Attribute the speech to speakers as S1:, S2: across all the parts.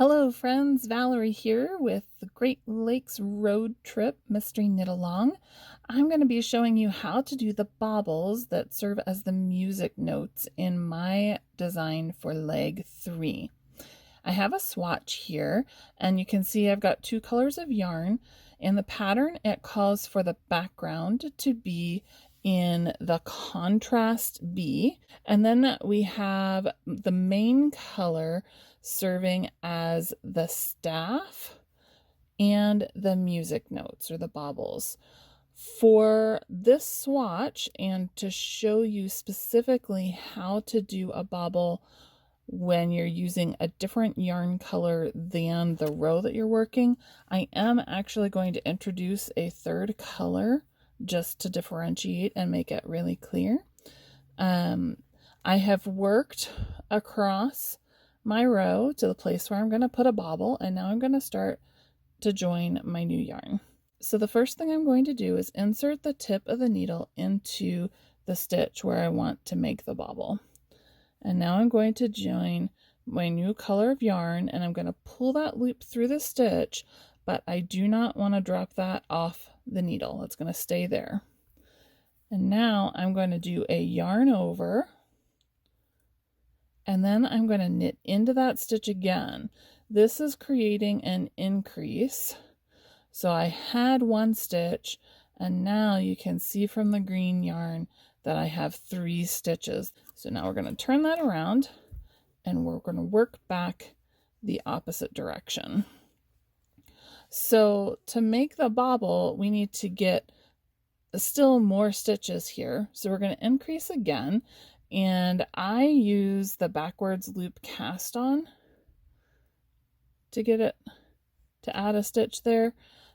S1: Hello friends, Valerie here with the Great Lakes Road Trip Mystery Knit Along. I'm going to be showing you how to do the baubles that serve as the music notes in my design for leg 3. I have a swatch here and you can see I've got two colors of yarn. In the pattern it calls for the background to be in the contrast B, and then we have the main color serving as the staff and the music notes or the baubles. For this swatch, and to show you specifically how to do a bauble when you're using a different yarn color than the row that you're working, I am actually going to introduce a third color just to differentiate and make it really clear. I have worked across my row to the place where I'm going to put a bauble, and now I'm going to start to join my new yarn. So the first thing I'm going to do is insert the tip of the needle into the stitch where I want to make the bauble. And now I'm going to join my new color of yarn, and I'm going to pull that loop through the stitch, but I do not want to drop that off the needle. It's going to stay there. And now I'm going to do a yarn over, and then I'm going to knit into that stitch again. This is creating an increase. So I had one stitch, and now you can see from the green yarn that I have 3 stitches. So now we're going to turn that around and we're going to work back the opposite direction. So to make the bauble, we need to get still more stitches here. So we're going to increase again, and I use the backwards loop cast on to get it to add a stitch there.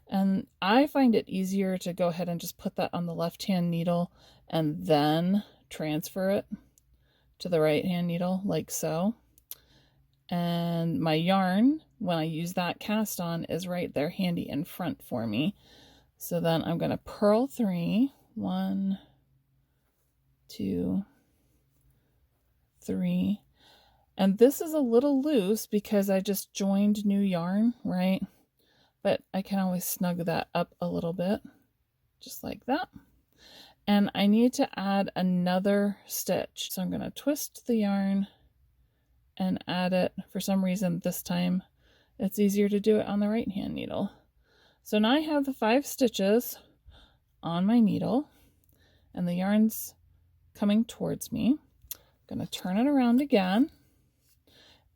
S1: And I find it easier to go ahead and just put that on the left hand needle and then transfer it to the right hand needle like so. And my yarn, when I use that cast on, is right there handy in front for me. So then I'm going to purl 3, 1, 2, 3. And this is a little loose because I just joined new yarn, right? But I can always snug that up a little bit, just like that. And I need to add another stitch. So I'm going to twist the yarn and add it. For some reason this time it's easier to do it on the right hand needle. So now I have the 5 stitches on my needle and the yarn's coming towards me. I'm going to turn it around again,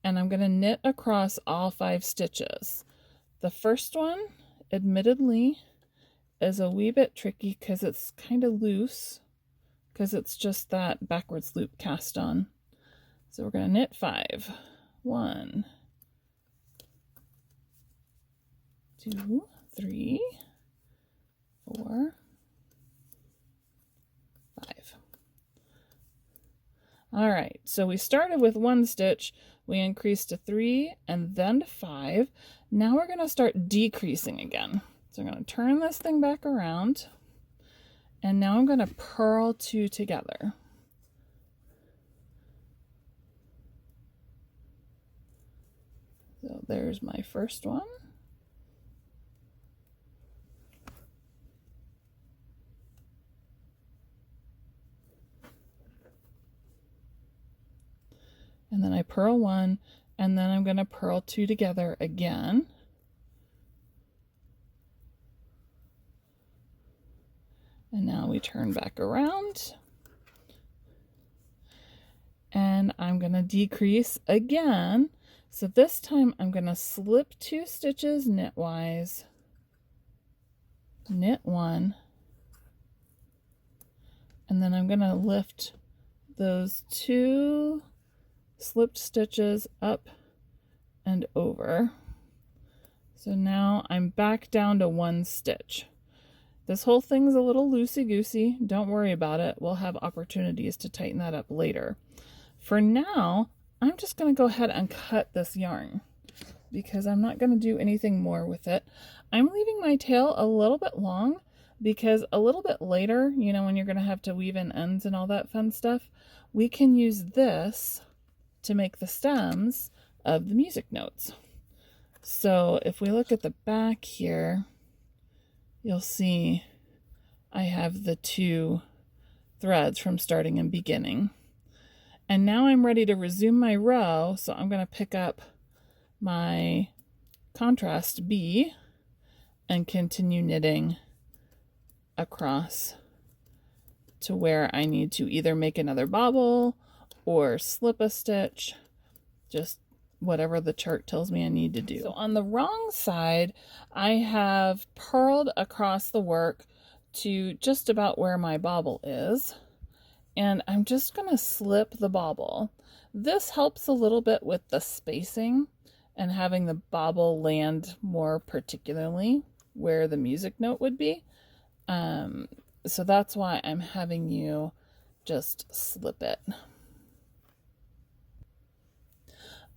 S1: and I'm going to knit across all 5 stitches. The first one, admittedly, is a wee bit tricky because it's kind of loose, because it's just that backwards loop cast on. So we're going to knit 5. 1, 2, 3, 4, 5. All right, so we started with 1 stitch, we increased to 3 and then to 5. Now we're going to start decreasing again. So I'm going to turn this thing back around, and now I'm going to purl 2 together. So there's my first one. And then I purl 1, and then I'm going to purl 2 together again. And now we turn back around, and I'm going to decrease again. So this time I'm going to slip 2 stitches knitwise, knit 1, and then I'm going to lift those 2 slipped stitches up and over. So now I'm back down to 1 stitch. This whole thing's a little loosey-goosey. Don't worry about it. We'll have opportunities to tighten that up later. For now, I'm just going to go ahead and cut this yarn because I'm not going to do anything more with it. I'm leaving my tail a little bit long because a little bit later, you know, when you're going to have to weave in ends and all that fun stuff, we can use this to make the stems of the music notes. So if we look at the back here, you'll see I have the 2 threads from starting and beginning. And now I'm ready to resume my row, so I'm going to pick up my contrast B and continue knitting across to where I need to either make another bobble or slip a stitch, just whatever the chart tells me I need to do. So on the wrong side, I have purled across the work to just about where my bobble is, and I'm just going to slip the bobble. This helps a little bit with the spacing and having the bobble land more particularly where the music note would be. So that's why I'm having you just slip it.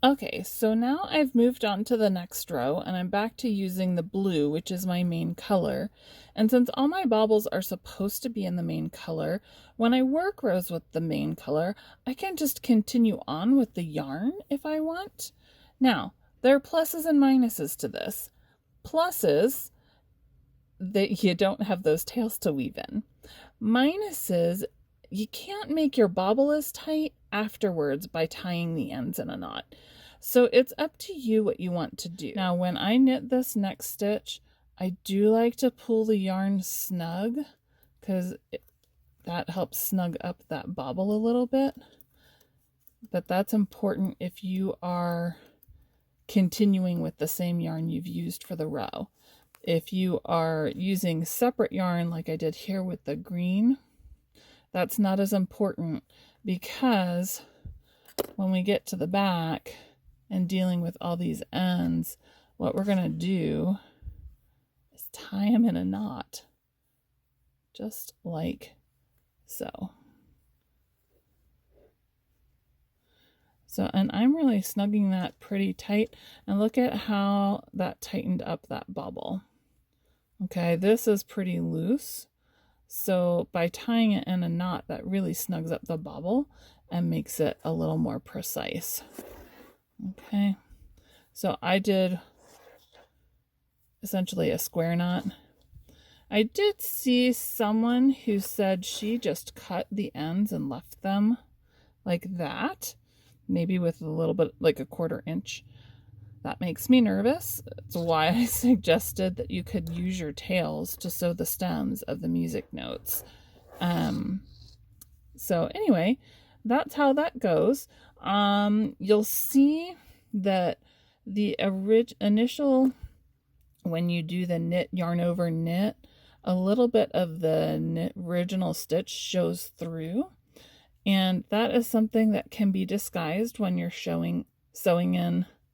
S1: Okay, so now I've moved on to the next row and I'm back to using the blue, which is my main color. And since all my baubles are supposed to be in the main color, when I work rows with the main color, I can just continue on with the yarn if I want. Now, there are pluses and minuses to this. Pluses, that you don't have those tails to weave in. Minuses, you can't make your bobble as tight afterwards by tying the ends in a knot. So it's up to you what you want to do. Now, when I knit this next stitch, I do like to pull the yarn snug because that helps snug up that bobble a little bit. But that's important if you are continuing with the same yarn you've used for the row. If you are using separate yarn like I did here with the green, that's not as important because when we get to the back and dealing with all these ends, what we're going to do is tie them in a knot, just like so. So, and I'm really snugging that pretty tight, and look at how that tightened up that bobble. Okay, this is pretty loose. So by tying it in a knot, that really snugs up the bobble and makes it a little more precise. Okay, so I did essentially a square knot. I did see someone who said she just cut the ends and left them like that, maybe with a little bit, like a 1/4 inch. That makes me nervous. That's why I suggested that you could use your tails to sew the stems of the music notes. So anyway, that's how that goes. You'll see that the initial, when you do the knit yarn over knit, a little bit of the original stitch shows through. And that is something that can be disguised when you're sewing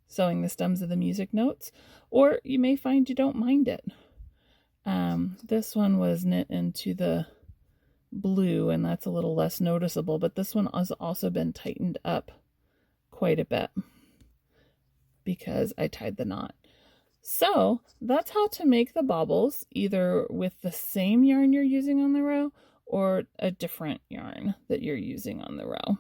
S1: the stems of the music notes, or you may find you don't mind it. This one was knit into the blue, and that's a little less noticeable, but this one has also been tightened up quite a bit because I tied the knot. So that's how to make the baubles, either with the same yarn you're using on the row or a different yarn that you're using on the row.